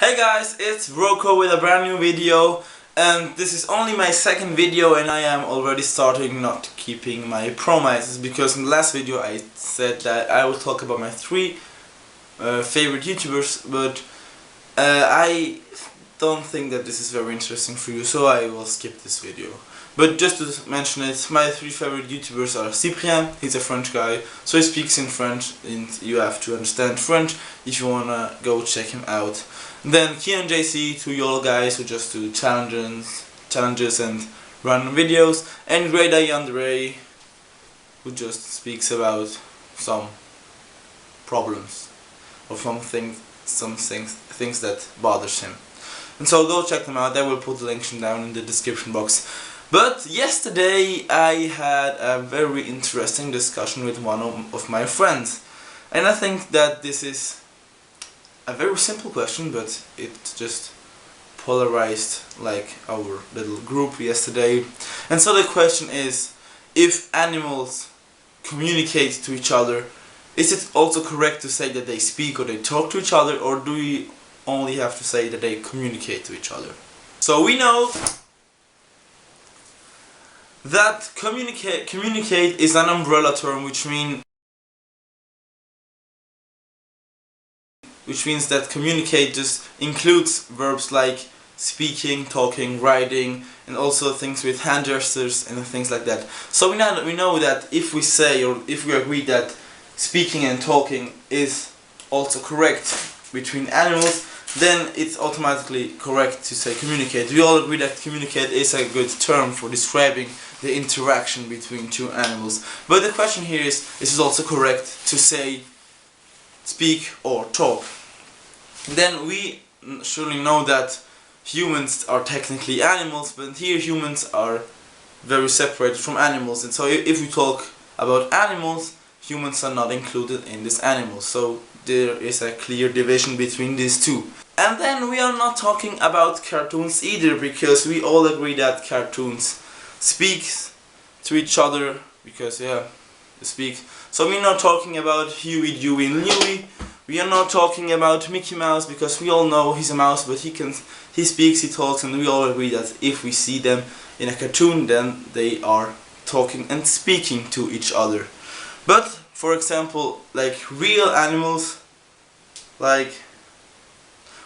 Hey guys, it's Brocco with a brand new video, and this is only my second video and I am already starting not keeping my promises, because in the last video I said that I will talk about my three favorite YouTubers, but I don't think that this is very interesting for you, so I will skip this video. But just to mention it, my three favorite YouTubers are Cyprien, he's a French guy, so he speaks in French and you have to understand French if you wanna go check him out. Then Key and JC, two YOLO guys who just do challenges and random videos, and Grey Andre, who just speaks about some problems or things that bothers him. And so go check them out. I will put the link down in the description box. But yesterday I had a very interesting discussion with one of my friends, and I think that this is a very simple question, but it just polarized like our little group yesterday. And so the question is, if animals communicate to each other, is it also correct to say that they speak or they talk to each other, or do we only have to say that they communicate to each other? So we know that communicate is an umbrella term, which means that communicate just includes verbs like speaking, talking, writing, and also things with hand gestures and things like that. So we know that if we say, or if we agree that speaking and talking is also correct between animals, then it's automatically correct to say communicate. We all agree that communicate is a good term for describing the interaction between two animals. But the question here is it also correct to say speak or talk? Then we surely know that humans are technically animals, but here humans are very separated from animals, and so if we talk about animals, humans are not included in this animal, so there is a clear division between these two. And then we are not talking about cartoons either, because we all agree that cartoons speak to each other, because they speak. So we're not talking about Huey, Dewey and Louie. We are not talking about Mickey Mouse, because we all know he's a mouse, but he speaks, he talks, and we all agree that if we see them in a cartoon, then they are talking and speaking to each other. But for example, like real animals, like,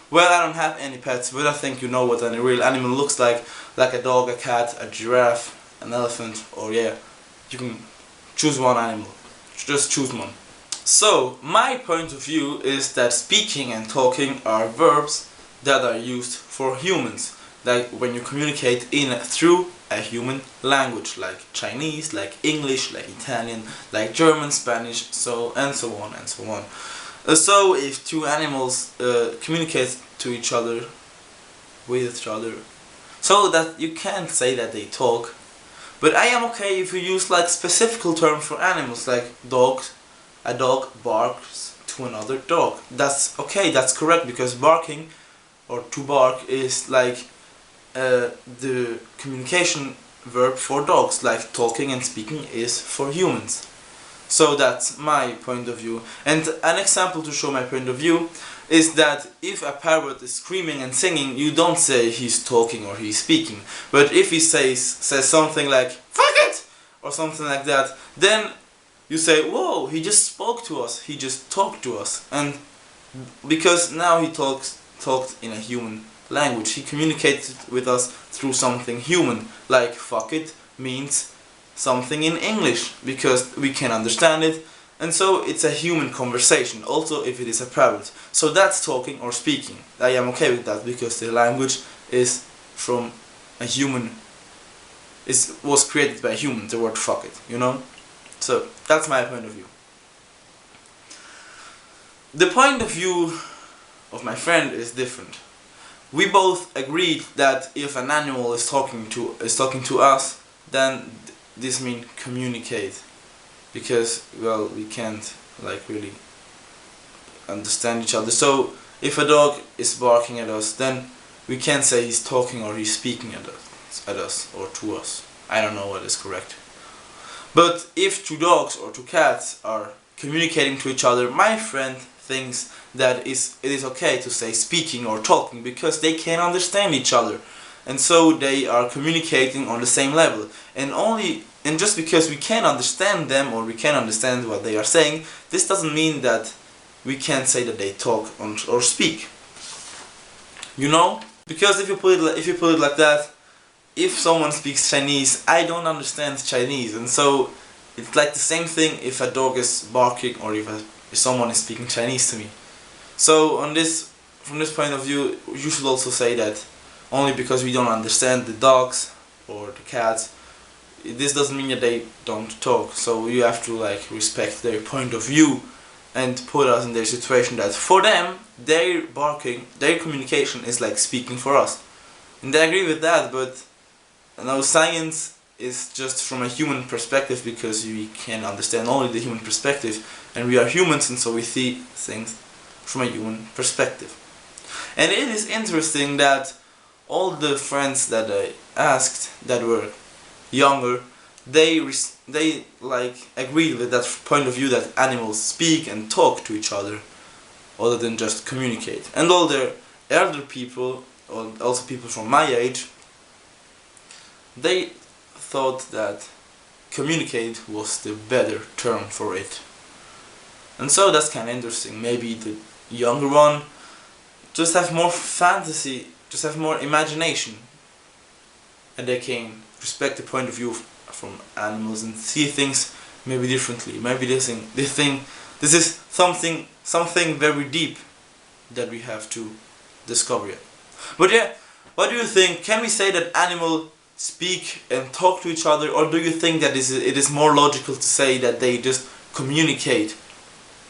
well, I don't have any pets, but I think you know what a real animal looks like a dog, a cat, a giraffe, an elephant, or yeah, you can choose one animal, just choose one. So, my point of view is that speaking and talking are verbs that are used for humans, like when you communicate through a human language, like Chinese, like English, like Italian, like German, Spanish, and so on and so on. So if two animals communicate to each other, with each other, so that you can't say that they talk, but I am okay if you use like specific terms for animals, like dogs. A dog barks to another dog. That's okay, that's correct, because barking or to bark is like the communication verb for dogs, like talking and speaking is for humans. So that's my point of view. And an example to show my point of view is that if a parrot is screaming and singing, you don't say he's talking or he's speaking. But if he says something like "fuck it" or something like that, then you say, whoa, he just spoke to us, he just talked to us. And because now he talked in a human language, he communicated with us through something human, like fuck it means something in English, because we can understand it, and so it's a human conversation, also if it is a parrot. So that's talking or speaking. I am okay with that, because the language is from a human, was created by a human, the word fuck it, you know? So that's my point of view. The point of view of my friend is different. We both agreed that if an animal is talking to us, then this means communicate, because well, we can't like really understand each other. So if a dog is barking at us, then we can't say he's talking or he's speaking at us or to us. I don't know what is correct. But if two dogs or two cats are communicating to each other, my friend thinks that it is okay to say speaking or talking because they can understand each other, and so they are communicating on the same level. And just because we can understand them or we can understand what they are saying, this doesn't mean that we can't say that they talk or speak. You know? Because if you put it like that, if someone speaks Chinese, I don't understand Chinese, and so it's like the same thing if a dog is barking or if someone is speaking Chinese to me. So from this point of view, you should also say that only because we don't understand the dogs or the cats, this doesn't mean that they don't talk. So you have to like respect their point of view and put us in their situation that for them, their barking, their communication is like speaking for us. And I agree with that, but now science is just from a human perspective because we can understand only the human perspective, and we are humans, and so we see things from a human perspective. And it is interesting that all the friends that I asked that were younger, they like agreed with that point of view that animals speak and talk to each other other than just communicate. And all the elder people, or also people from my age, they thought that communicate was the better term for it. And so that's kind of interesting. Maybe the younger one just have more fantasy, just have more imagination, and they can respect the point of view from animals and see things maybe differently. Maybe they think this is something very deep that we have to discover yet. But yeah, what do you think? Can we say that animals speak and talk to each other, or do you think that it is more logical to say that they just communicate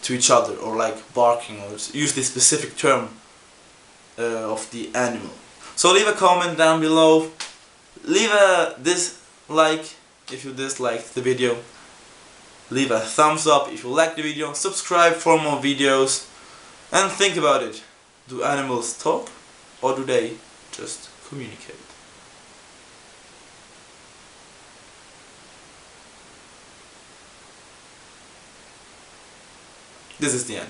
to each other, or like barking, or use this specific term of the animal? So leave a comment down below, leave a dislike if you disliked the video, leave a thumbs up if you liked the video, subscribe for more videos, and think about it. Do animals talk, or do they just communicate? This is the end.